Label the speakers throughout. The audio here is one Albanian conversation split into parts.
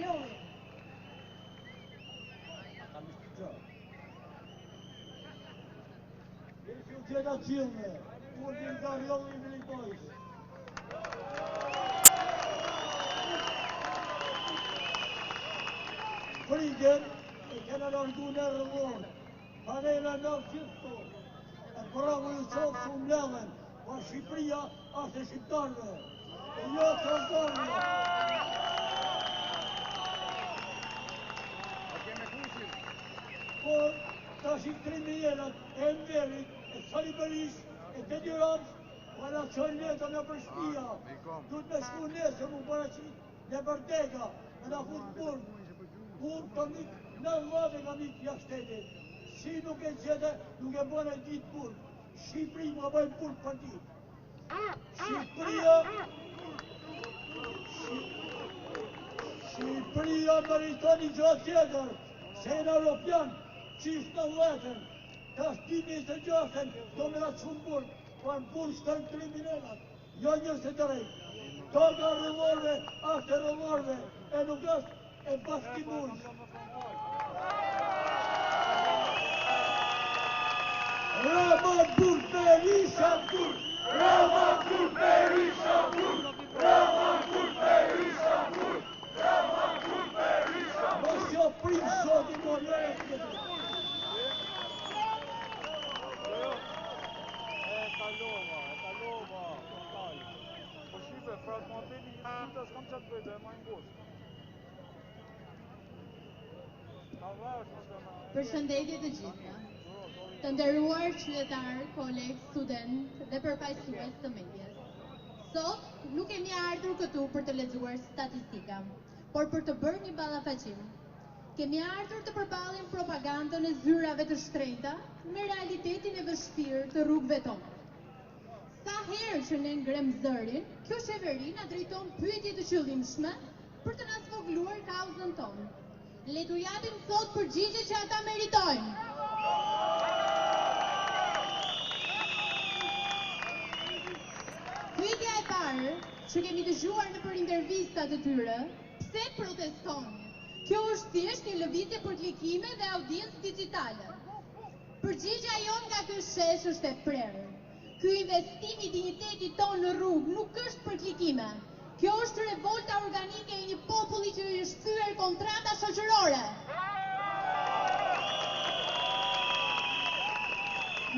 Speaker 1: Zariolli.
Speaker 2: Gjeda qilme, Urdin Zariolli militojsh. Frigën e kena largu në rëllon, panela në gjithë, e pravu ju qofë shumë lëven, pa Shqipëria ashtë e shqiptarve, e jo të por ta shqiptrim e jelat e Enverit, e Saliberis, e Tedi Rams, para qojnë leta në për shpia, duhet me shku nesër mu paraqit në Bardega, me na fut burë, burë ka mikë, në vate ka mikë jashtë shtetit, si nuk e gjete, nuk e bëne ditë burë, Shqipëri më bëjnë burë për ditë. Shqipëria meriton një gjatë tjetër, se në Europian, qishtë në vetën, ta shtimi së gjasën, do me ratë shumë burë, pa në burë shkën kriminellat, jo njërës të të rejtë. Do nga rëvorve, ashtë e rëvorve, e nuk është e bashkimujsh. Rama burë, Berisha burë, Rama burë, Berisha burë, Rama burë, Berisha burë, Rama burë, Berisha burë. Mos jo primë shoti morjere të këtë.
Speaker 1: Përshëndetje të gjitha, të nderuar qytetarë, kolegë, student dhe përfaqësues të medias. Sot nuk kemi ardhur këtu për të lexuar statistika, por për të bërë një ballafaqim. Kemi ardhur të përballim propagandën e zyrave të shtrenjta me realitetin e vështirë të rrugëve tonë. Sa herë që ne ngrem zërin, kjo qeveri na drejton pyetje të qëllimshme për të na zvogëluar kauzën tonë. Le t'u japim sot përgjigje që ata meritojnë. Pyetja e parë që kemi dëgjuar nëpër intervistat e tyre, pse protestojnë? Kjo është thjesht një lëvizje për klikime dhe audiencë digjitale. Përgjigja jon nga ky shesh është e prerë. Ky investim i dinjitetit tonë në rrugë nuk është për klikime. Kjo është revolta organike e një populli që i është thyer kontrata shoqërore.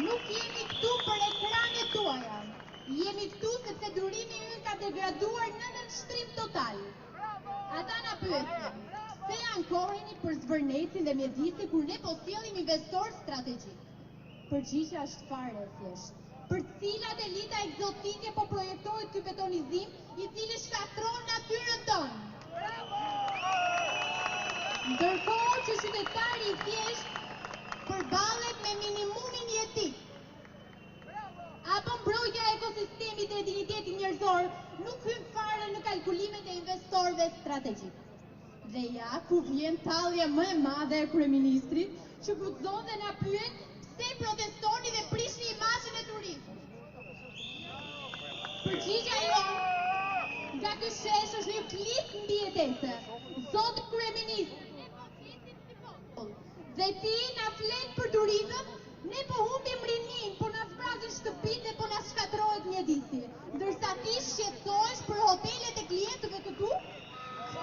Speaker 1: Nuk jemi këtu për ekranet tuaja. Jemi këtu sepse durimi ynë ka degraduar në nënshtrim total. Ata na pyesin, pse ankoheni për zvërnecin dhe mjedisin kur ne po sjellim investor strategjik? Përgjigja është fare e thjeshtë. Për cilat elita egzotike po projektohet ky betonizim i cili shkatron natyrën tonë. Ndërkohë që qytetari i thjesht përballet me minimumin jetik. Apo mbrojtja e ekosistemit dhe dinjitetit njerëzor nuk hyn fare në kalkulimet e investorëve strategjik. Dhe ja ku vjen tallja më e madhe e kryeministrit që guxon dhe na pyet pse protestoni dhe prishni imazhin e turizmit. Përgjigja jon nga ky shesh është një flit mbijetese. Zoti kryeminist, dhe ti na flet për turizëm, ne po humbim rinin, po na zbrazin shtëpitë dhe po na shkatërrohet mjedisi. Ndërsa ti shqetësohesh për hotelet e klientëve këtu?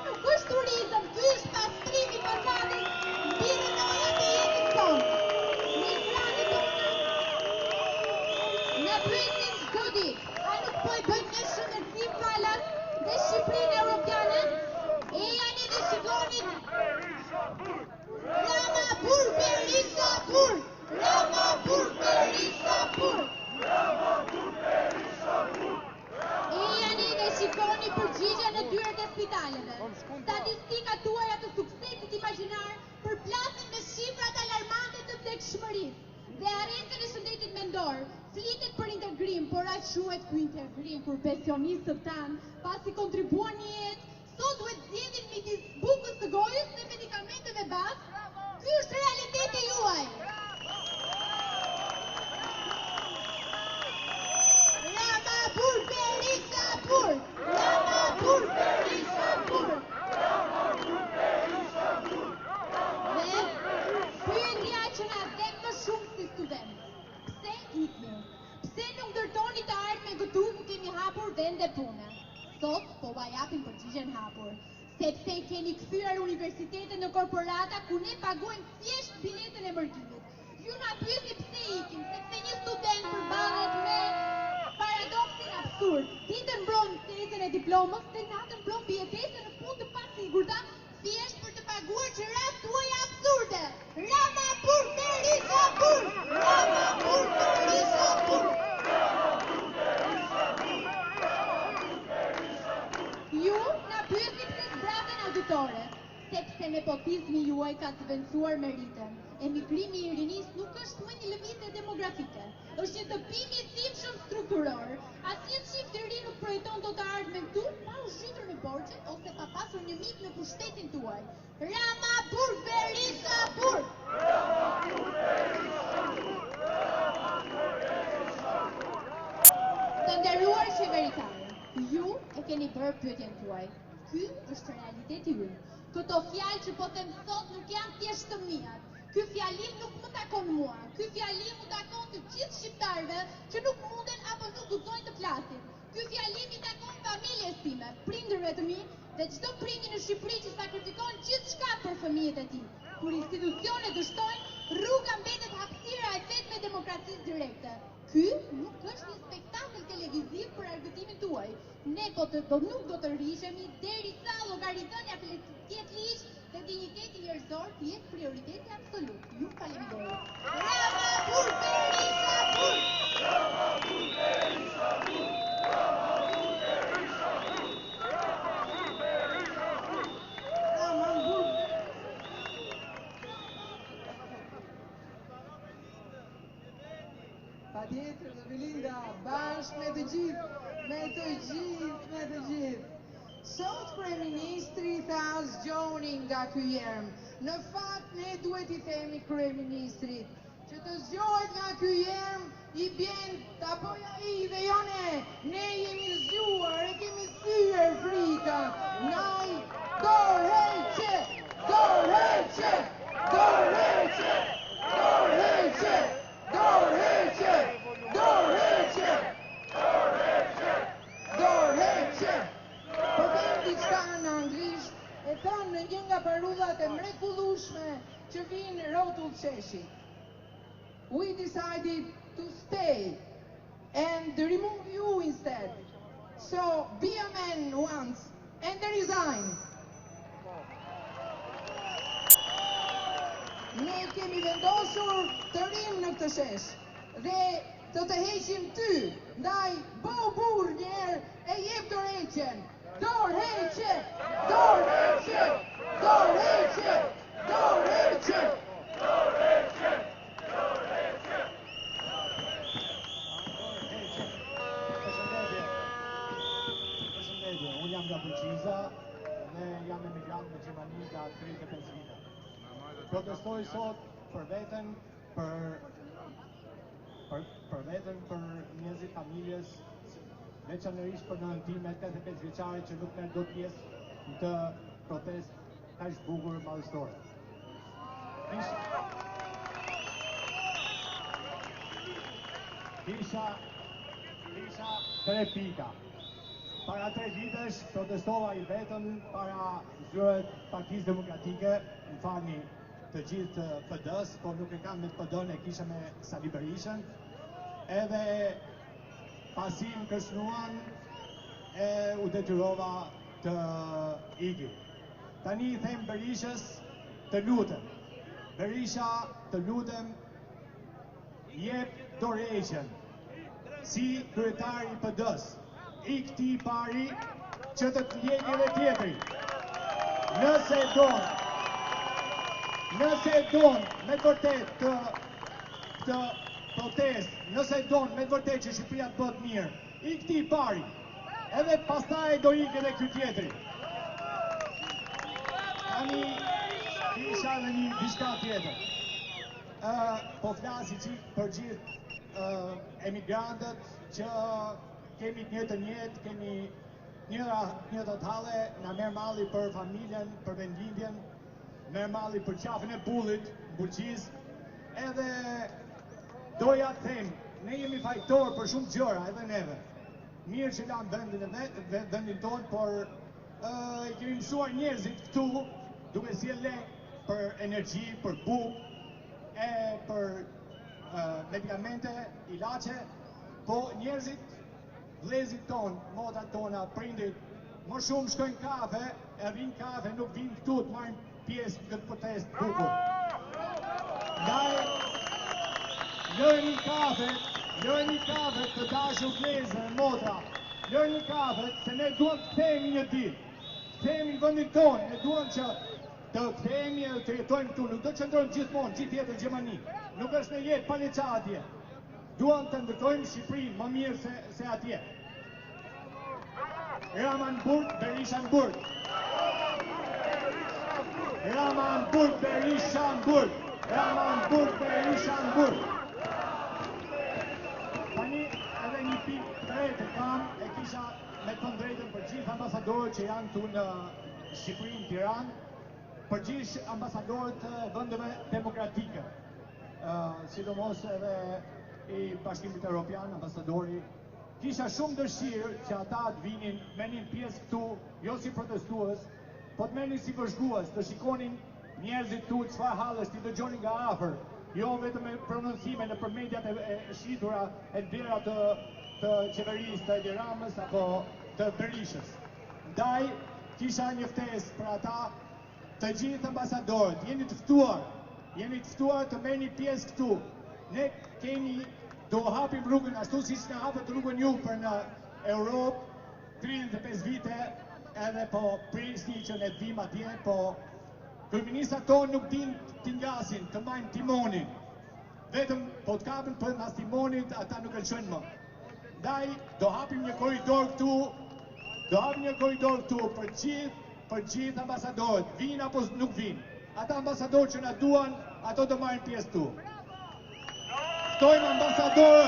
Speaker 1: Nuk është turizëm, ky është pastrimi i fasadit mbi rrethonat e jetës tonë. Në ekranin tonë na pyesin çdo ditë, a nuk po i bëjmë ne shëndetësim falas dhe Shqipërinë europiane? E janë dhe shikoni Rama Bur Berisha Bur, Rama Bur Berisha Bur, Rama Bur Berisha Bur. E janë dhe shikoni përgjigjen në dyert e spitaleve. Statistikat tuaja të suksesit imagjinar përplasin me shifrat alarmante të vdekshmërisë. Dhe arrestën e shëndetit mendor, flitet për integrim, por aq shuhet ky integrim kur pensionistët tanë, pasi kontribuan një jetë, sot duhet zgjedhin midis bukës së gojës dhe medikamenteve bazë. Ky është realiteti juaj. Rama Bur Berisha Bur, Rama Bur Berisha Bur, Rama Bur janë hapur. Sepse i keni kthyer universitetet në korporata ku ne paguajmë thjesht biletën e mërkimit. Ju na pyetni pse ikim, sepse një student përballet me paradoksin absurd. Ditën mbron tezën e diplomës dhe natën mbron mbijetesën në punë të pasigurta, thjesht për të paguar çerat tuaja absurde. Ramapur Berishapur! Ramapur Berishapur! Ju na pyetni pse zbraten auditorët, sepse nepotizmi juaj ka zëvendësuar meritën. Emigrimi i rinisë nuk është më një lëvizje demografike, është një tëpim i thimbshëm strukturor. Asnjë çift i ri nuk projekton dot të ardhmen këtu pa u zhytur në borxhe ose pa pasur një mik në pushtetin tuaj. Ramapur Berishapur! Të nderuar qeveritarë, ju e keni bërë pyetjen tuaj. Ky është realiteti ynë. Këto fjalë që po them sot nuk janë thjesht të mia. Ky fjalim nuk më takon mua. Ky fjalim u takon të gjithë shqiptarëve që nuk munden apo nuk guxojnë të flasin. Ky fjalim i takon familjes time, prindërve të mi dhe çdo prindi në Shqipëri që sakrifikon gjithçka për fëmijët e tij. Kur institucionet dështojnë, rruga mbetet hapësira e vetme e demokracisë direkte. Ky nuk është një spektakël televiziv për argëtimin tuaj. Ne nuk do të rrishemi derisa llogaridhënia të jetë ligj dhe dinjiteti njerëzor të jetë prioriteti absolut. Ju falenderoj. Ramapur Berishapur! Ramapur Berishapur! Ramapur Berishapur! Ramapur Berishapur! Ramapur!
Speaker 3: Patjetër dhe Belinda, bashkë me të gjithë, me të gjithë. Sot kryeministri tha zgjoni nga ky erm. Në fakt ne duhet i themi kryeministrit që të zgjohet nga ky erm i bjen apo ai dhe jo ne. Ne jemi zgjuar, e kemi thyer frikën. Nai dorëheqje, dorëheqje, dorëheqje, dorëheqje, dorëheqje, dorëheqje, dorëheqje, dorëheqje. Po them diçka në anglisht, e thon në një nga parullat e mrekullueshme që vinë rrotull sheshi. We decided to stay and remove you instead. So be a man once and resign. Ne kemi vendosur të rim në këtë shesh dhe të heqim ty, ndaj bëu burr një herë e jep dorëheqjen. Dorëheqje, dorëheqje, dorëheqje, dorëheqje, dorëheqje, dorëheqje.
Speaker 2: Përshëndetje, unë jam nga Bërqiza dhe jam emigrant në Gjermani nga 35 vite. Protestoj sot për veten, për njerëzit familjes, veçanërisht për nënën time 85 vjeçare që nuk merr dot pjesë në të protest kaq bukur madhështore. Kisha 3 pika. Para 3 vitesh protestova i vetëm para zyrët Partisë Demokratike, më falni të gjithë PD-s, por nuk e kam me PD-n, e kisha me Sali Berishën, edhe pasi më kërcënuan e u detyrova të iki. Tani i them Berishës, të lutem. Berisha, të lutem, jep dorëheqjen si kryetari i PD-s. I këti pari që të t'jek edhe tjetëri. Nëse don me vërtet të protest, nëse don me vërtet që Shqipëria të bëhet mirë, i këti pari, edhe pastaj do ik edhe ky tjetëri. Tani kisha edhe një diçka tjetër. Po flasi qik për gjithë emigrantët që kemi të njëjtën jetë, kemi njëjtat halle, na merr malli për familjen, për vendlindjen, merr malli për qafën e bullit, Bërqizë, edhe doja të them, ne jemi fajtor për shumë gjëra, edhe neve. Mirë që lam vendin tonë, por
Speaker 4: I kemi mësuar njerëzit këtu duke sjellë për energji, për bukë, për medikamente, ilaçe, po njerëzit, vëllezërit tonë, motat tona, prindit, më shumë shkojnë kafe, e rinë kafe, nuk vinë këtu të marrin pjesë në këtë protestë bukur. Ndaj, lërni kafe të dashur vëllezër e motra, lërni kafe se ne duam të kthehemi një ditë. Kthehemi në vendin tonë, ne duam që të kthehemi e të jetojmë këtu, nuk do të qëndrojmë gjithmonë, gjithë jetën në Gjermani. Nuk është në jetë pa leca atje. Duam të ndërtojmë Shqipërinë më mirë se atje. Ramanburg, Berishanburg. Ramanburg, Berishanburg. Ramanburg, Berishanburg. Tani edhe një pikë të re të kam, e kisha me të drejtën për gjithë ambasadorët që janë këtu në Shqipëri, në Tiranë, për gjithë ambasadorët të vendeve demokratike, sidomos edhe i Bashkimit Evropian, ambasadori. Kisha shumë dëshirë që ata të vinin, menin pjesë këtu, jo si protestues, po të menin si vëzhgues, të shikonin njerëzit tu çfarë hall është, i dëgjonin nga afër, jo vetëm me prononcime në për mediat e shitura e dera të qeverisë të Edi Ramës apo të Berishës. Ndaj, kisha një ftesë për ata, të gjithë ambasadorët, jeni të ftuar të merrni pjesë këtu. Ne do hapim rrugën ashtu siç na hapet rrugën ju për në Europë, 35 vite, edhe po prisni që ne të vim atje, po kryeministrat tonë nuk din të ngasin, të majnë timonin. Vetëm po të kapën për mas timonit, ata nuk lëshojnë më. Ndaj, do hapim një korridor këtu për gjithë ambasadorët, vinë apo nuk vinë. Ata ambasadorët që na duan, ato do marrin pjesë këtu. Ftojmë ambasadorët.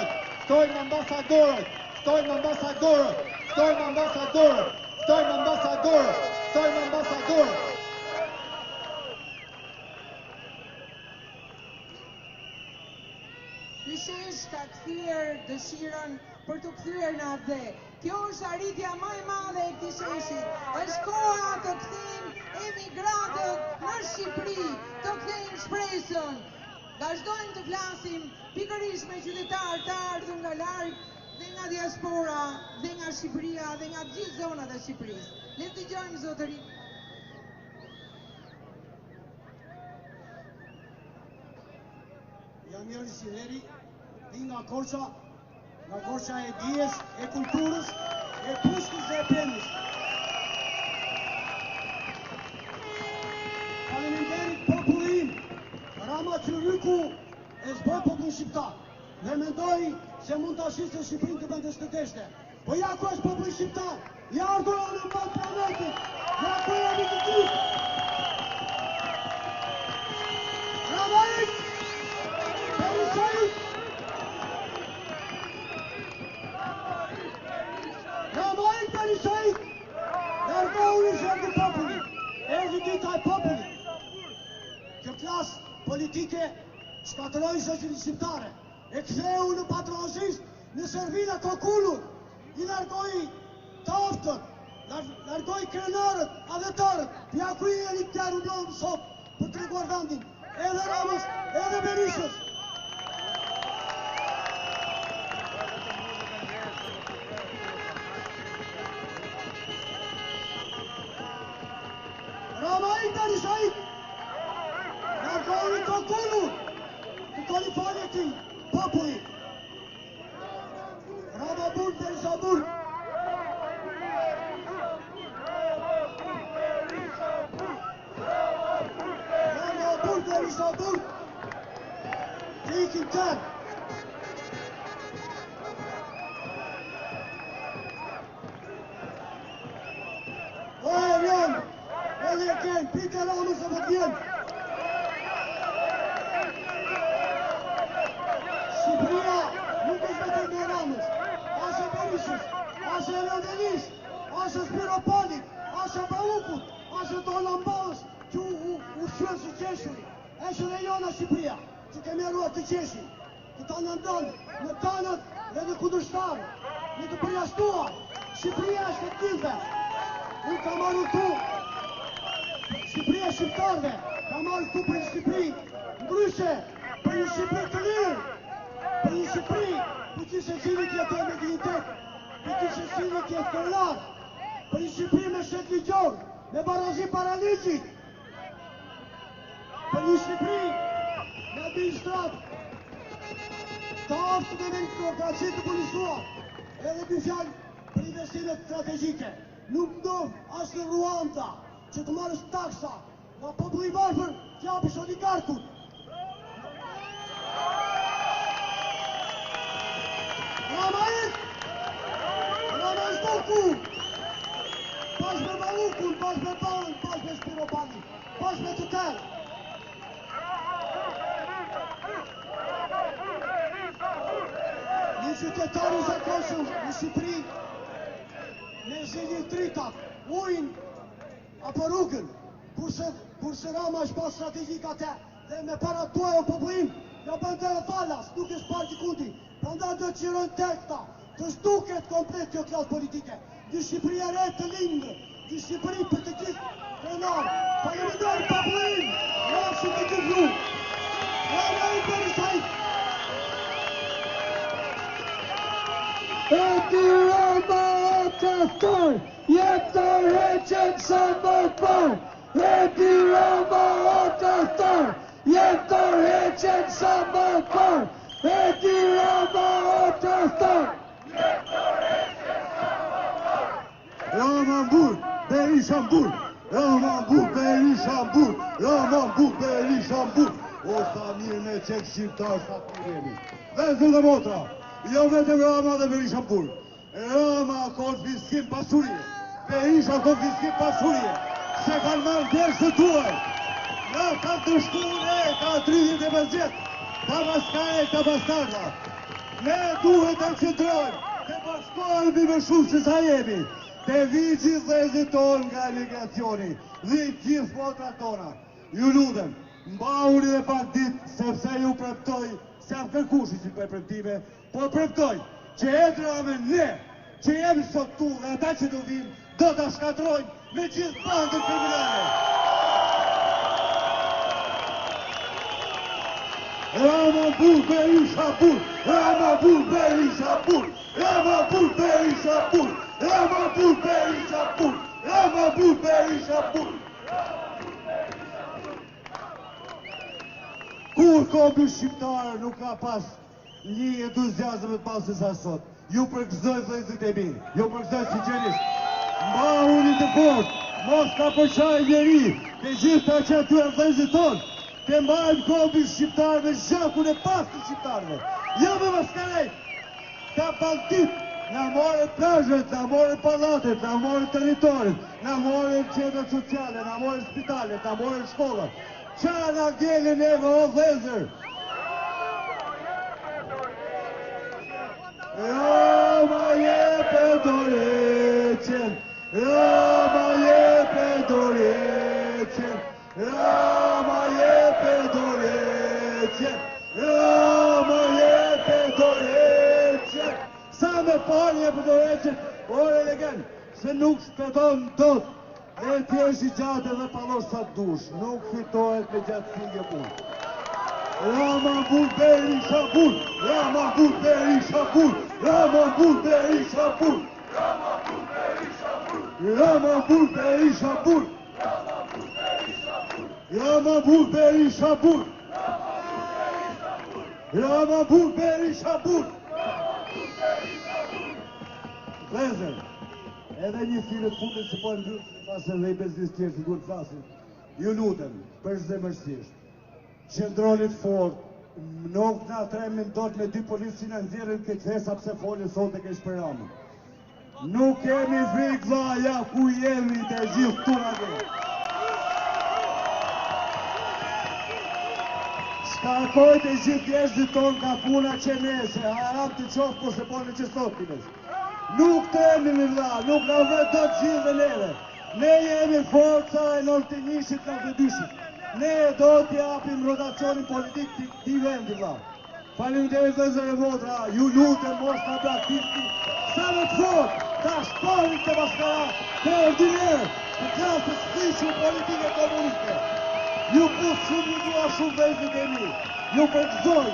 Speaker 3: Krishesh ka kthyer dëshirën për të kthyer në atë. Kjo është arritja më e madhe e këtij sheshi. Është koha të kthejmë emigrantët në Shqipëri, të kthejmë shpresën. Vazhdojmë të flasim pikërisht me qytetarë të ardhur nga larg dhe nga diaspora, dhe nga Shqipëria, dhe nga gjithë zonat e Shqipërisë. Le të dëgjojmë zotërin.
Speaker 2: Jam Jori Siveri, vi nga Korça e dijes, e kulturës, e pushkës dhe e pemës. Faleminderit popullin, Rama Qyryku e zboj popullin shqiptar. Dhe mendoj se mund të ashisë Shqipërinë të bëndës të deshte. Po ja ku është popullin shqiptar, ja ardhur në mbaj planetit, ja ku jemi të gjithë. Ramajt! Berisajt! Ramajt Berisajt! Largohuni zërdi populli, erdhi dita e popullit. Kjo klasë politike shkatëroi shoqërinë shqiptare, e ktheu në patronazisht, në servila kokullur, i largoi taftët, largoi krenarët, adhetarët, pja ku i elitjarë mblohëm sot për të treguar vendin, edhe Ramës, edhe Berishës. Ramajt Berisajt! Largohuni kokullur! Të koni falje ti, populli! Ramanburg, Berishanburg! Ramanburg, Berishanburg! Të ikim tërë! O e vjen! Edhe e ken, pite Ramës e më vjen! Shqipëria nuk është vetëm e Ramës, as e Berishës, as e Lëndelis, as e Spiropolit, as e Baukut, as e Dolamballës, që u shqyën si qeshuri. Eshë dhe jona Shqipëria, që kemi eruar të qeshin, të ta nëndonë në tanët dhe në kundërshtarë, në të përjashtuar. Shqipëria është e gjithve. Unë ka marrë këtu Shqipëria shqiptarve, ka marrë këtu për një Shqipëri ndryshe, për një Shqipëri të lirë, për një Shqipëri për që secili të jetojë me dignitet, për që secili të jetë krenar, për një Shqipëri me shet ligjor, me barazi para ligjit, për një Shqipëri me administrat të aftë me meritokraci të punisuar, edhe dy fjalë për investimet strategjike. Nuk ndof as në Ruanda që të marrës taksa nga populli i varfër që japësh oligarkut. Ramajt Boku, pas me Malukun, pas me Balën, pas me Spiropani, pas me të tërë. Një qytetari zakonshëm në Shqipëri me zhjilje tritat, ujnë apo rrugën, kurse Rama është pas strategjik atë dhe me para tuaj o popullim, ja bëndë dhe falas, nuk është parti kuti, prandaj do të qirojnë tekta, të zduket komplet kjo klasë politike, një Shqipëri e re të lindë, një Shqipëri për të gjithë krenar, faleminderit popullim, rafshim të gjithë ju, Rama i Berisaj.
Speaker 5: Eti Rama o të thoj, jetë të reqen sa më për. Eti Rama o të thoj, jetë të reqen sa më për. Eti Rama o të thoj, jetë të reqen sa më për.
Speaker 2: Rama mbur, Berisha mbur, Rama mbur, Berisha mbur, Rama mbur, Berisha mbur. O sa mirë me qekë shqiptar sa të jemi. Vezër dhe motra, jo vetëm Rama dhe Berisha mbur. Rama konfiskim pasurie, Berisha konfiskim pasurie, se kanë marrë djerës të tuaj. Në kanë të shkune, ka 35 vjetë, ka maskare, ka bastarda. Ne duhet të qëndrojmë, të bashkohemi me shumë që sa jemi, të vi gjithë dhezit tonë nga emigracioni, dhe gjithë motra tona. Ju ludhem, mbauri dhe pak ditë, sepse ju preptoj, se am kërkushi që për preptime, po preptoj që edrame ne, që jemi sot tu dhe ata që do vinë, do të shkatrojnë me gjithë bandën kriminale. Rama mbur, Berisha mbur, Rama mbur, Berisha mbur, Rama mbur, Berisha mbur, Rama mbur, Berisha mbur, Rama mbur, Berisha mbur. Kur kombi shqiptarë nuk ka pas një entuziazm të pasë sa sot. Ju përgëzoj vëllezërit e mi, ju përgëzoj sinqerisht. Mbahuni të fort, mos ka përqaj njeri, të gjithë ta që aty e vëllezërit tonë, të mbajmë kombi shqiptarëve, zhakun e pas të shqiptarëve. Jo me maskarejt, ka bandit, na more plazhet, na more pallatet, na more territorit, na more qendrat sociale, na more spitalet, na more shkollat. Qa na gjelin e vë o vëllezër? Rama jepe dorëqen, Rama jepe dorëqen, Rama jepe dorëqen, Rama jepe dorëqen. Sa me parë jepe dorëqen, ore legen, se nuk shpëton tot. E ti është i gjatë edhe palosh sa dush, nuk fitohet me gjatësi nge punë. Rama mbur, Berisha mbur, Rama mbur, Berisha mbur, Rama mbur, Berisha mbur, Rama mbur, Berisha mbur, Rama mbur, Berisha mbur, Rama mbur, Berisha mbur. Vëllezër, edhe një filet fundit që po e ndyrë, pas edhe i beznis tjerë që duhet flasin, ju lutem, për zemërsisht, qëndronit fort, nuk nga tremin dot me dy polici në nxjerrin këtë hesa pse folin sot e kesh për Ramën. Nuk kemi frikë vaja ku jemi të gjithë tu në dhe. Shkarkojt e gjithë jeshtë tonë ka puna që nese, haram të qofë po se po në që sot tines. Nuk temi në vla, nuk nga vret do të gjithë dhe neve. Ne jemi forca e nëllëtinjishit nga vëdyshit. Ne do të japim rotacionin politik të këtij vendi vlla. Faleminderit vëllezër e motra, ju lutem mos na braktisni sa më të fort ta shponin të maskarat të ordiner të klasës fishu politike komuniste. Ju pusë shumë, ju dua shumë vezit e mi. Ju përgëzoj.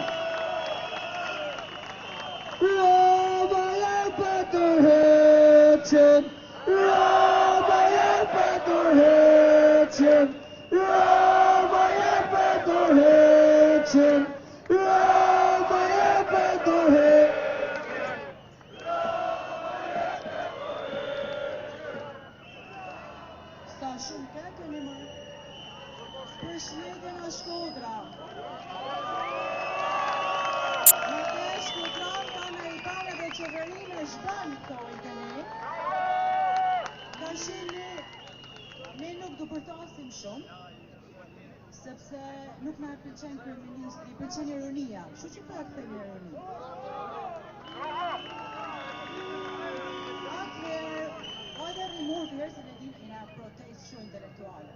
Speaker 5: Roma hjälper Turhetjen. Roma hjälper Turhetjen. Roma hjälper Turhetjen. Roma hjälper Turhetjen.
Speaker 3: Sta shumë kekën e më. Përshëndetje nga Shkodra. Në te Shkodran ka në i pare dhe qeverinë e shban, thoi të ne. Nga shini, ne nuk du përtasim shumë, sepse nuk na pëlqen kryeministri, pëlqen ironia. Shu që pak them ironi. Atëherë, hajde rimur të herë se ne din ina protest shumë intelektuale.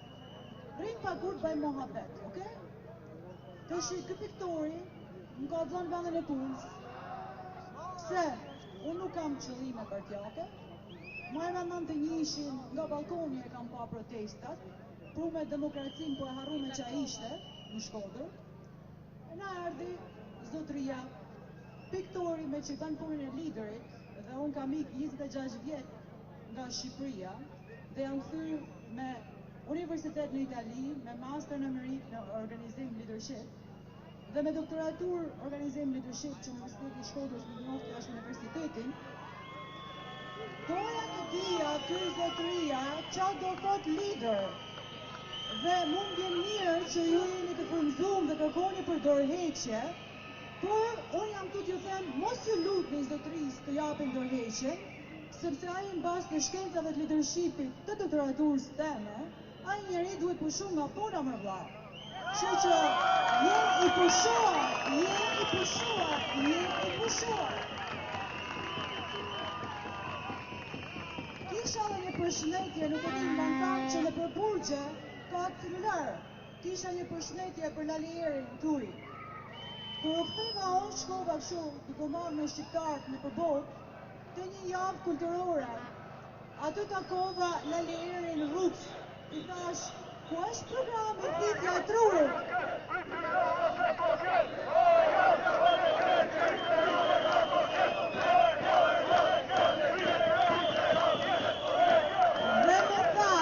Speaker 3: Rrim pa kur bëjmë mohabet, oke? Të shi kë piktori, më ka dhënë vendin e punës, se unë nuk kam qëllime partjake, ma e mendon të njëshin nga balkoni e kam pa protestat, pru me demokracin po e harru me qa ishte në Shkodër, e na erdi zotria, piktori me që ban punën e liderit, dhe unë kam ik 26 vjet nga Shqipëria, dhe jam kthyr me Universitet në Itali, me master në Amerikë në organizim leadership, dhe me doktoratur organizim leadership që Universiteti i Shkodrës më njoftë jashtë universitetin, doja të dija ky zotëria qa do thot lider. Dhe mund vjen mirë që ju jeni të frymëzuar dhe kërkoni për dorëheqje, por unë jam këtu t'ju them mos ju lutni zotërisë të japin dorëheqjen, sepse ai në bazë të shkencave të leadershipit të doktoraturës teme, ai njeri duhet pushu nga puna më vlla. Kështu që jen i pushuar, jen i pushuar, jen i pushuar. Kisha dhe një përshëndetje, nuk e di më thamë që në përburgje ka celular. Kisha një përshëndetje për Lalierin Turi. Kur u ktheva unë shkova kështu, duke marrë me shqiptarët në përbot, të një javë kulturore, aty takova Lalierin Rux. I thash, ku është programi Thithja e Trurit? Dhe me tha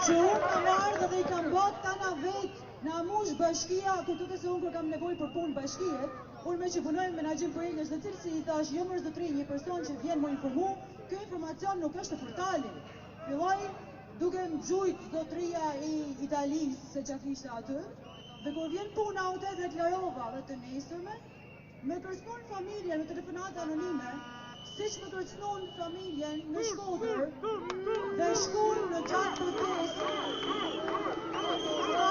Speaker 3: që unë kam ardhë dhe i kam bot tana vetë në amush bashkia, këtu se unë kur kam nevoj për punë bashkijet, unë me që punojnë menaxhim për ilës në cilësi i thash, jo mërë zotri, një person që vjen më informu, kjo informacion nuk është të fërtali. Filloj duke më gjujt zotria i Italisë se që kishte aty, dhe kur vjen puna u të deklarova dhe të nesërme, me kërcnon familjen në telefonate anonime, siç më kërcnon familjen në Shkodër, dhe shkoj në gjatë protest. Ka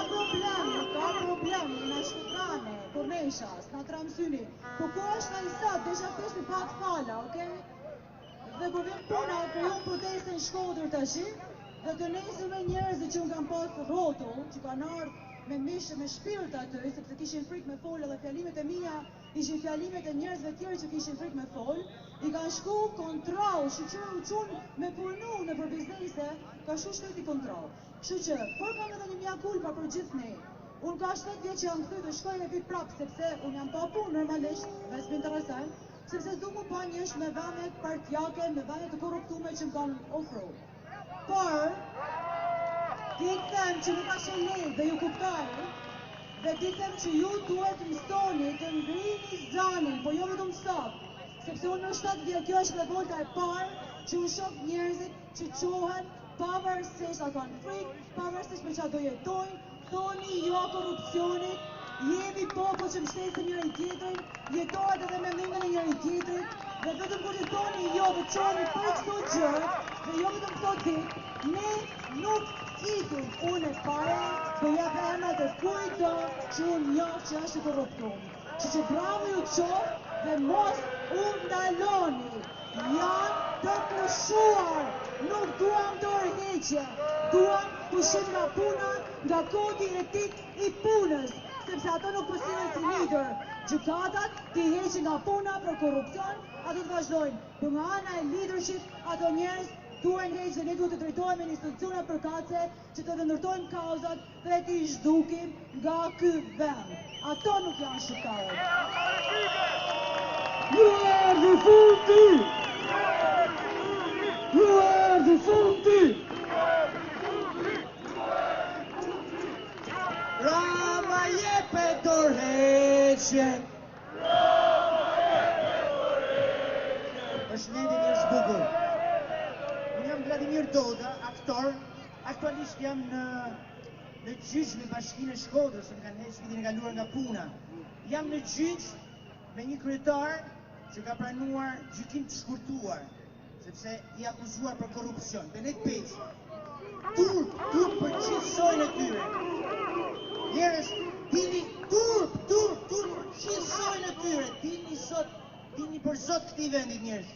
Speaker 3: problem, në Shkodrane, Kornesha, s'na tramsyni, po ku është ai sot, desha fesh me pak fala, okej? Dhe kur vjen puna, krijon proteste në Shkodër tash. Dhe të nesërme njerëzit që unë kam pasë rrotull, që kanë ardhë me mishë me shpirt aty, sepse kishin frikë me folë dhe fjalimet e mia ishin fjalimet e njerëzve tjerë që kishin frikë me folë, i kanë shku kontrol, shqyqyrë u qunë me punu në për biznese, ka shku shteti kontrol. Kështu që, por kam edhe një mja kulpa për gjithë ne. Unë ka 7 vjetë që jam këthy dhe shkoj e vit prapë, sepse unë jam pa punë normalisht, dhe s'më interesajnë, sepse s'du mu pa njësh me vamet partjake, me vamet të korruptume që më kanë ofru. Por, ti them që nuk ashe lejt dhe ju kuptari, dhe ti them që ju duhet mësoni të ngrini zanin, po jo vetëm sot, sepse unë në 7 vjetë, kjo është dhe volta e parë, që u shoh njerëzit që qohen, pavarësisht a kanë frikë, pavarësisht me qa do jetojnë, thoni jo korrupsionit, jemi popull që mbështesim njëri tjetrin, jetohet edhe mendimin e njëri tjetrit, dhe vetëm kur i thoni jo dhe qoni për çdo gjë, dhe jo vetëm këto ditë, ne nuk ikim. Unë e pare do jap emrat e kujto që unë njoh që është i korruptuar. Që bravo ju qoftë dhe mos u ndaloni. Janë të pushuar, nuk duam dorëheqje, duam pushim nga puna, nga kodi etik i punës.
Speaker 6: sepse ato nuk përsillen si lider. Gjykatat ti heqin nga puna për korrupsion, ato të vazhdojnë. Për nga ana e leadership, ato njerëz duhen heq dhe ne duhet të drejtohemi në institucione përkatëse që të ndërtojmë kauzat dhe t'i zhdukim nga ky vend. Ato nuk janë shqiptarët.
Speaker 5: Ju erdhi fundi! Ju erdhi fundi!
Speaker 2: Rama jepe dorëheqje. Përshëndetje mirë bukur. Unë jam Vladimir Doda, aktor. Aktualisht jam në gjyq me Bashkinë e Shkodrës, më kanë heqë vitin e kaluar nga puna. Jam në gjyq me një kryetar që ka pranuar gjykim të shkurtuar, sepse i akuzuar për korrupsion. Benet Peçi. Turp për gjithë sojnë e tyre. Njerëz, dini turp për gjithë sojnë e tyre. Dini për Zot këtij vendi njerëz.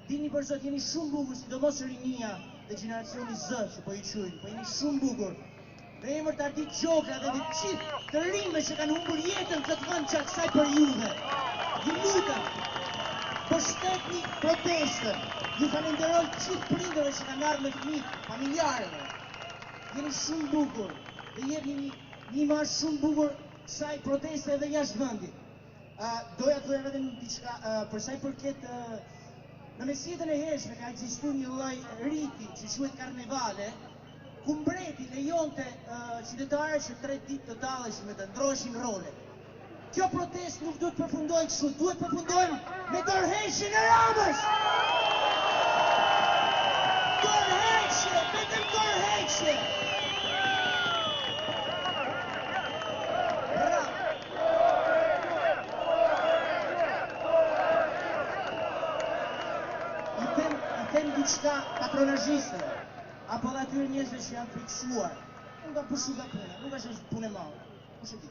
Speaker 2: Dini për Zot, jeni shumë bukur, sidomos rinia dhe generacioni Z që po i quajnë, po jeni shumë bukur. Në emër të Ardit Gjokra dhe të gjithë të rinjve që kanë humbur jetën këtë vend që kësaj periudhe. Ju lutem, përshtetni protestën. Ju falenderoj gjithë prindërve që kanë ardhur me fëmijë, familjarëve. Jeni shumë bukur dhe jepni një marrë shumë bukur kësaj proteste edhe jashtë vendit. Doja të thoja vetëm diçka për sa i përket në mesjetën e hershme ka ekzistuar një lloj riti që quhet karnevale, ku mbreti lejonte qytetarët që 3 ditë të dalleshin me të ndroheshin role. Kjo protestë nuk duhet përfundojë kështu, duhet përfundojmë me dorëheqjen e Ramës. Dorëheqje, vetëm dorëheqje. Diçka patronazhistëve, apo dhe atyre njerëzve që janë friksuar. Nuk ka pushu nga puna, nuk është punë e madhe. Kush e di?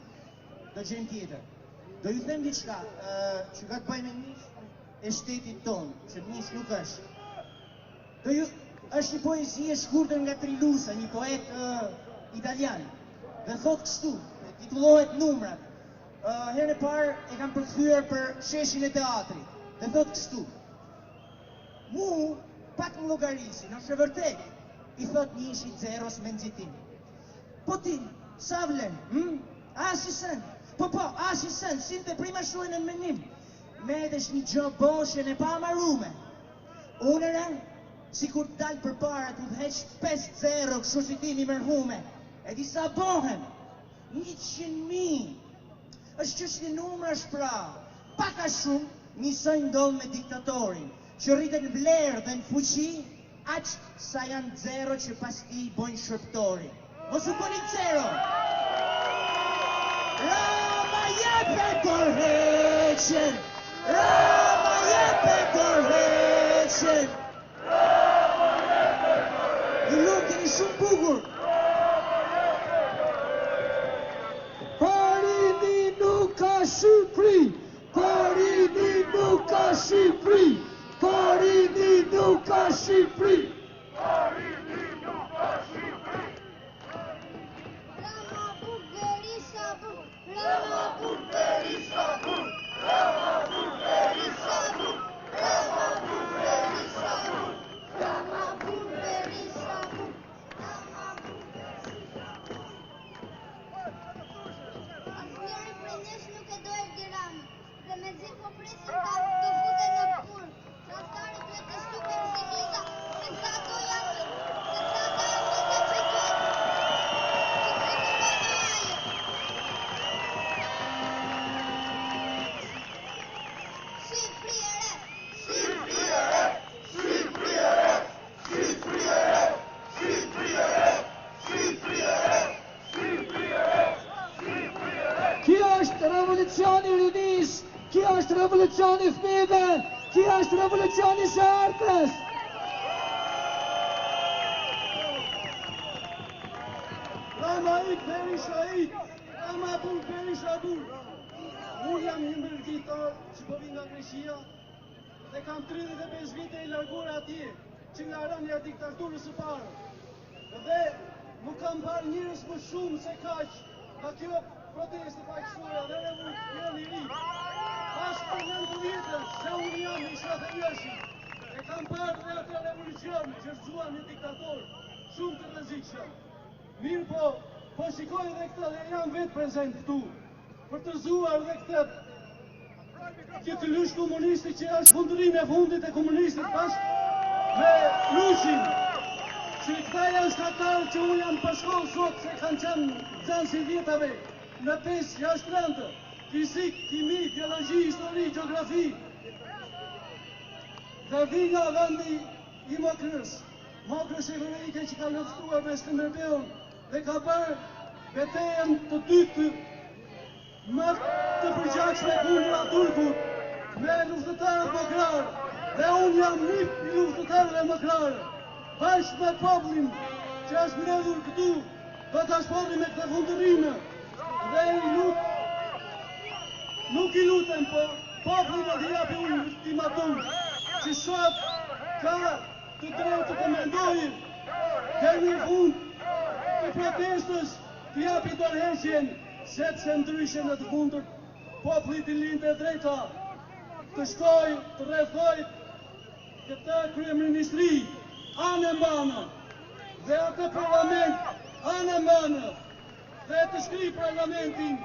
Speaker 2: Do gjejmë tjetër. Do ju them diçka që ka të bëjë me nisën e shtetit tonë, që nisë nuk është. Është një poezi e shkurtër nga Trilusa, një poet italian. Dhe thot kështu, titullohet Numrat. Herën e parë e kam përkthyer për sheshin e teatrit. Dhe thot kështu: Mu pak më llogarisi, nëse vërtet, i thot një ishi zeros me nxitim. Po ti, sa vlen? Asi sen? Po, asi sen, si të prima shuajnë në menim. Metesh një gjë boshe në pa marume. Unëre, si kur dalë për para të dheq 5-0 kështu si ti një mërhume. E di sa bohen? 100.000. është çështje numrash pra. Paka shumë, njësoj ndonë me diktatorin, që rritet në vlerë dhe në fuqi, aq sa janë zero që pas ti i bojnë shërptori. Mos u bëni zero! Rama jepe dorëheqjen! Rama jepe dorëheqjen! Ju lutem, jeni shumë bukur!
Speaker 5: Parini nuk ka Shqipëri! Parini nuk ka Shqipëri! Parini nuk ka Shqipëri!
Speaker 1: Rama buk Berisha buk! Rama buk Berisha buk! Rama buk Berisha buk! Rama buk Berisha buk! Rama buk Berisha buk! Rama buk Berisha buk! Asnjëri prej nesh nuk e do Edi Ramën, dhe mezi po presim ta të futen në burg. Tradhtarët duhet të shtypen si miza, sepse ato janë miza që duhet
Speaker 5: Kjo është revolucioni rinis, kjo është revolucioni fëmijëve, kjo është revolucioni së ardhmes.
Speaker 2: Rama ik Berisha ik, Rama buk Berisha buk. Unë jam një mbërgjitor që po vi nga Greqia dhe kam 35 vite i larguar atje, që nga rënja diktaturës së parë. Dhe nuk kam parë njerëz më shumë se kaq nga kjo proteste paqësore dhe revolucion i ri. Pas për 9 vjetës, se unë jam i shtatë e kam parë dhe atë revolucion që rëzuan një diktator shumë të rrezikshëm. Mirë po shikoj dhe këtë dhe jam vetë prezent këtu për të rëzuar dhe këtë lysh komunisti që është fundërim e fundit e komunistit bashkë me Rushin. Që këta janë shtatarë që unë jam përshkollë sot se kanë qenë nxënës i vjetave në 5-6 rëndë, fizik, kimi, biologi, histori, geografi. Dhe vi nga vendi i Mokrës Severike që ka luftuar me Skënderbeun dhe ka bërë betejën të dytë më të përgjithshme kundra Turkut me luftëtarët mokrarë. Dhe unë jam një i luftëtarëve mokrarë. Bashkë me popullin që është mbledhur këtu, do të shpoti me këtë fundërime. Dhe nuk i lutem, po popullin do t'i japi unë ultimatum që sot ka të drejtë të mendojë dhe në fund të protestës të japi dorëheqjen, sepse ndryshe në të fundit popullit i lindë e drejta të shkoj të rrethoj këtë kryeministri anë mbanë dhe atë parlament anë mbanë dhe të shkri parlamentin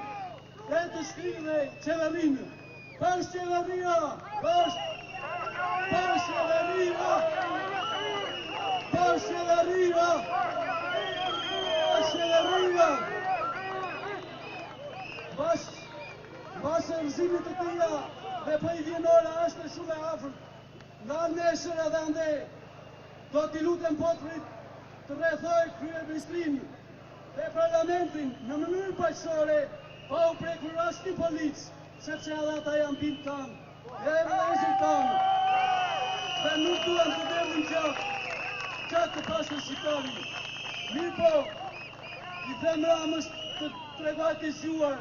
Speaker 2: dhe të shkri dhe qeverinë. Për qeveria, për Basë rëzimit të tia dhe për i vjenora është shumë e afër. Nga nesër edhe ande, do t'i lutem popullit të rrethoj kryeministrin dhe parlamentin në mënyrë paqësore, pa u prekur asnjë polic, sepse edhe ata janë bimë tanë, dhe vëllezër tanë, dhe nuk duan të derdhin gjatë të pashtë shqiptari. Mirë po, i them Ramës të tregoj të zgjuar,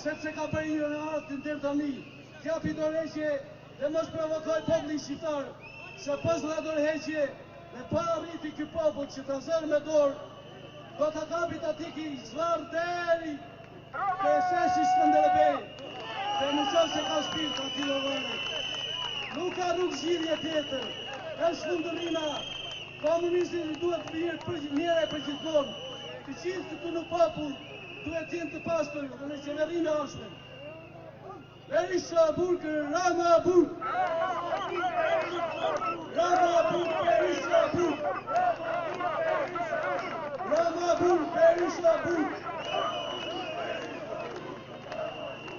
Speaker 2: sepse ka bërë një në artin deri tani. Japi dorëheqje dhe mos provokoj popullin shqiptar, se pas nga dorëheqje dhe pa arriti ky popull që ta zërë me dorë, do ta kapi ta tiki zvarr deri te sheshi Skënderbej. Dhe në qoftë se ka shpirt aty vëllai. Nuk ka rrugë zgjidhje tjetër. Është fundërima. Komunistit duhet të mirë për gjithmonë. Të gjithë këtu në popull duhet të jenë të pastër dhe në qeverinë ashme. Berisha Burg, Rama Burg. Rama Burg, Berisha Burg. Rama Burg, Berisha Burg.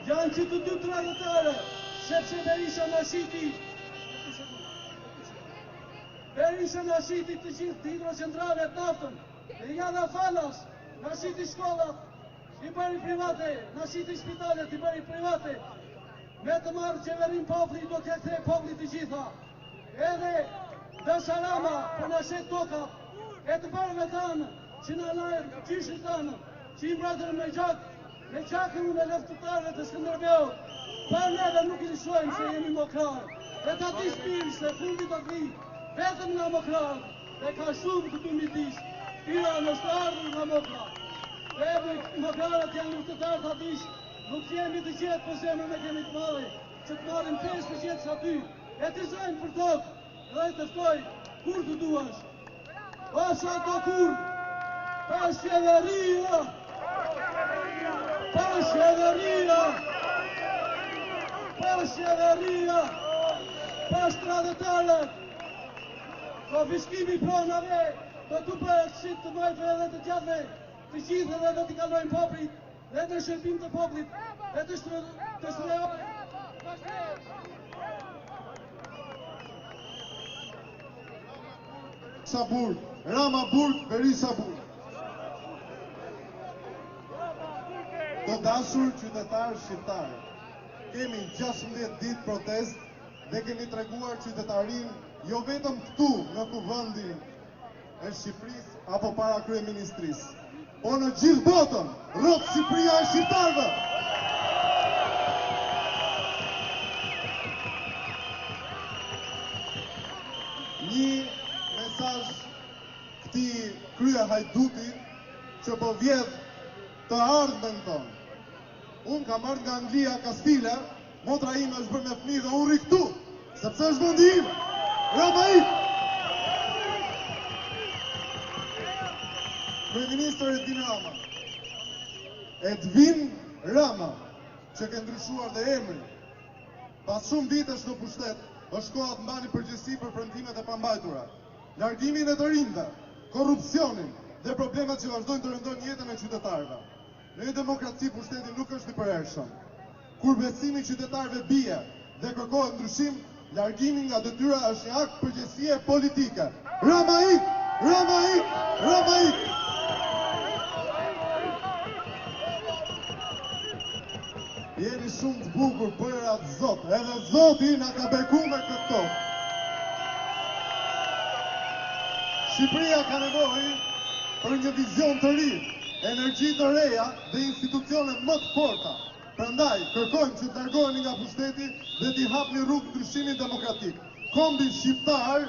Speaker 2: Janë që të dy tradëtare, sepse Berisha në shiti të gjithë hidrocentralet naftën, dhe janë falas, në shiti shkollat, i bëri private, në shiti spitalet, i bëri private, me të marrë qeverin populli, do të kthej populli të gjitha. Edhe dhe Salama, për në shetë tokat, e të parëve tanë, që në lajë gjishën tanë, që i mbratër me gjakën me luftëtarëve të Skënderbeut, pa neve nuk i lëshojmë se jemi mokrarë, dhe ta ti shpirë se fundit të vi, vetëm nga mokrarë, dhe ka shumë këtu midis, tira në ardhur nga mokrarë. Dhe mokrarët janë luftëtarë të atish, nuk jemi të gjithë për zemër me kemi të madhe, që të marim 5% sa ty, e të zojnë për tokë, dhe të ftoj, kur të duash. Asa të kur, pas qeveria, pas qeveria, pas qeveria, pas tradëtarët, konfiskimi pronave, do të bërë shqit të mojtve dhe të gjatve, të gjithë dhe do t'i kalojnë poplit, dhe të shërbim të poplit, dhe të shtrejojnë.
Speaker 7: Sabur, Rama Burg, Berisha Burg. Të dashur qytetarë shqiptarë, kemi 16 ditë protest dhe kemi treguar qytetarin jo vetëm këtu në kuvendin e Shqipërisë apo para kryeministrisë, po në gjithë botën, rrot Shqipëria e shqiptarëve. Një mesazh këtij krye hajduti që po vjedh të ardhmen tonë, Unë kam ardhur nga Anglia, Kastile, motra ime është bërë me fëmijë dhe unë rri këtu, sepse është vendi im. Rama ik! Kryeministër Edvin Rama. Edvin Rama, që ke ndryshuar dhe emri. Pas shumë vitesh në pushtet, është koha të mbani përgjegjësi për premtimet e pambajtura. Largimin e të rinjve, korrupsionin dhe problemet që vazhdojnë të rëndojnë jetën e qytetarëve. Në një demokraci pushteti nuk është i përhershëm. Kur besimi i qytetarëve bie dhe kërkohet ndryshim, largimi nga detyra është një akt përgjegjësie politike. Rama ik! Rama ik! Rama ik! Jeni shumë të bukur për atë Zot, edhe Zoti na ka beku me këto. Shqipëria ka nevojë për një vizion të ri, energji të reja dhe institucione më të forta. Prandaj, kërkojmë që të largoheni nga pushteti dhe t'i hapni rrugë ndryshimit demokratik. Kombi shqiptar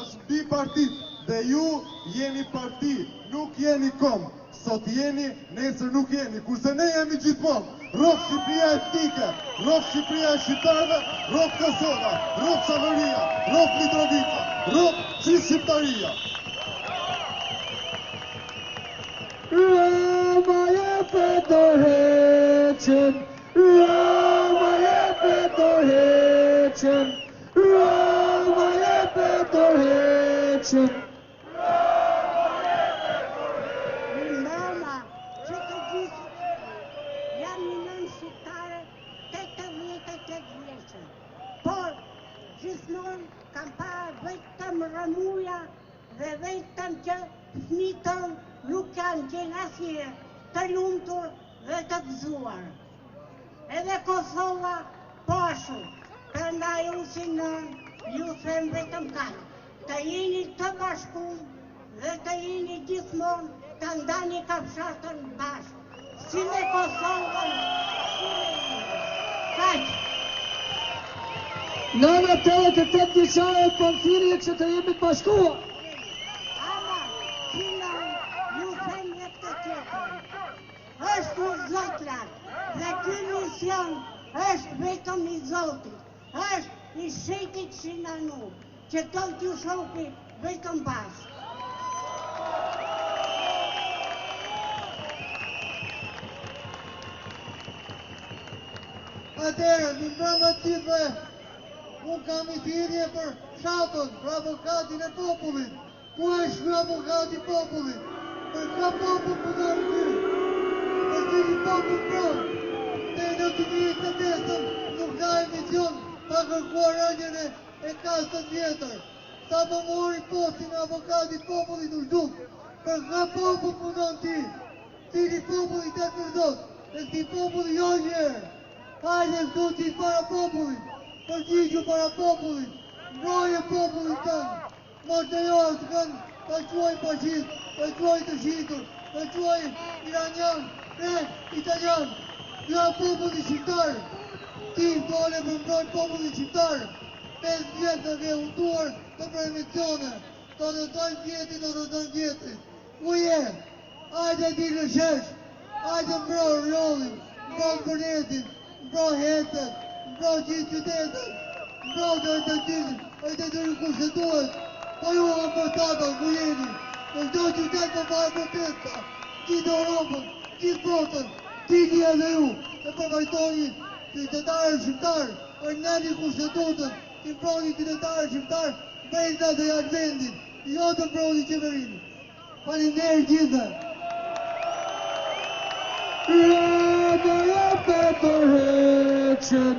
Speaker 7: është bipartit dhe ju jeni parti, nuk jeni komb. Sot jeni, nesër nuk jeni, kurse ne jemi gjithmonë. Rrok Shqipëria etnike, rrok Shqipëria e shqiptarëve, rrok Kosova, rrok Çavëria, rrok Mitrovica, rrok Shqiptaria.
Speaker 5: Rama jepe dorëheqen, Rama jepe dorëheqen, Rama jepe dorëheqen.
Speaker 8: Mama, që të gjithë, jam një nën shqiptare 88 vjeçë, por gjithmonë kam parë vetëm rëmuja dhe vetëm që fëmijët nuk kanë qenë asnjëherë të lumtur dhe të gëzuar. Edhe Kosova po ashtu. Prandaj unë si nën ju them vetëm kaq, të jeni të bashkuar dhe të jeni gjithmonë të ndani kafshatën bashkë, si me Kosovën, si me Indën. Kaq.
Speaker 5: Nëna 88 vjeçare po thirrje që të jemi të bashkuar.
Speaker 8: Ama, si nën ju them vetë të tjetër. Është një Zotrat dhe ky mision është vetëm i Zotit. Është i shetit Shinanu, që do t'ju shohi vetëm bashkë.
Speaker 2: Atëherë, në mbrëmë të gjithve, unë kam i thirrje për Shapën, për avokatin e popullit. Ku është avokati i popullit? Për ka popull punon ty? Për ty një popull pronë. Dhe në të njëjtë të nesër nuk ka emisión pa kërkuar rënien e kastën tjetër. Sa po mori postin e avokatit i popullit u zhduk. Për ka popull punon ti? Cili populli të përzot? E këti populli jo njerë. Hajde këtu ti para popullit, përgjigju para popullit, mbrojë popullit tënë, mos të jo të kënë të quaj fashist, të quaj të shqitur, të quaj iranian, italian, nga populli shqiptar, ti dole për mbrojë populli shqiptar, 5 vjetë dhe unduar të permisione, të dojnë vjetit, ku je? Hajde ti në shesh, hajde mbrojë rollin, mbrojë përnetin, mbro hetët, mbro gjithë qytetët, mbro të gjithë, e të kushtetuet, po ju nga përtata, ku jeni, në çdo qytet për farë protesta, gjithë Europën, gjithë botën, gjithë edhe ju, e përvajtoni qytetarë shqiptarë, për nëni kushtetutën, i mbroni qytetarë shqiptarë, brenda dhe jashtë vendit, jo të mbroni qeverinë. Faleminderit gjithëve.
Speaker 5: Rama jepe dorëheqen.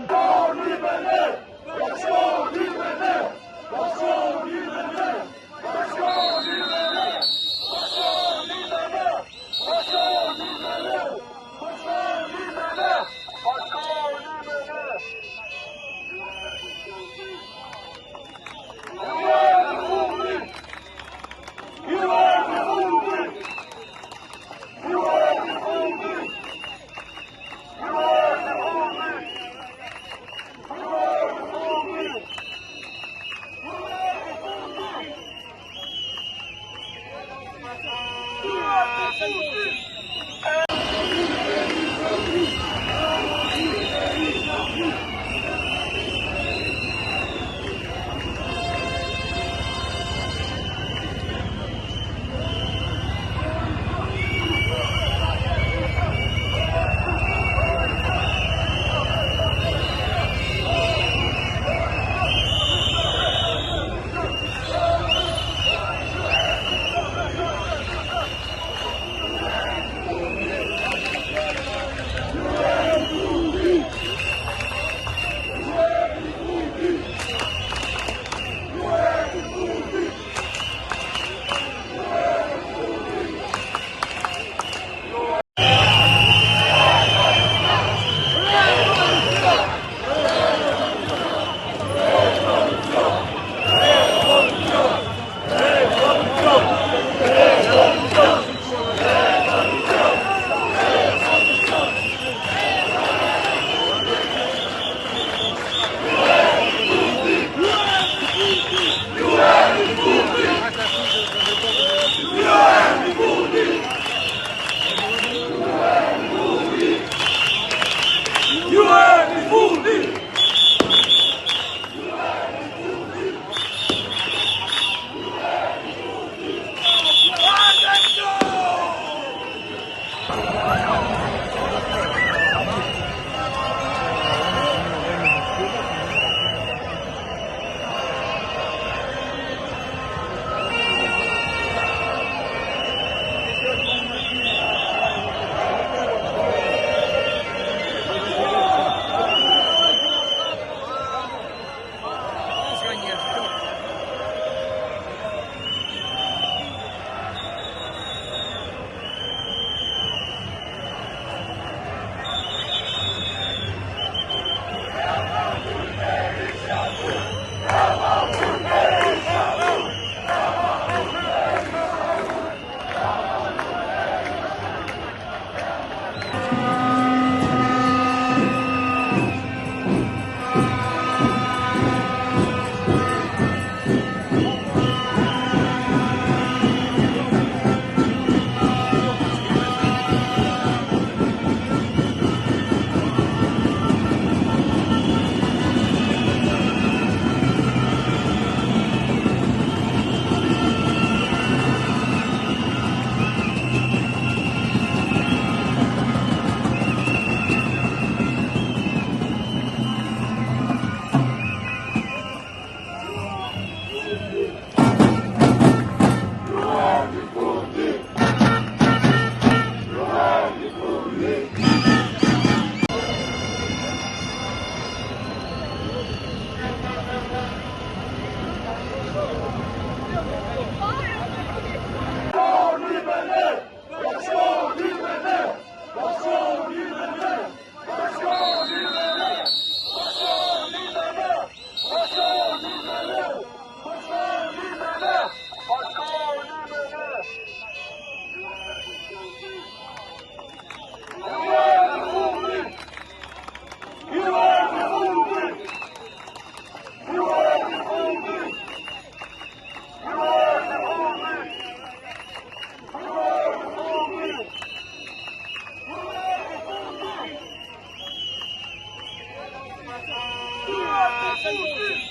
Speaker 9: Putin!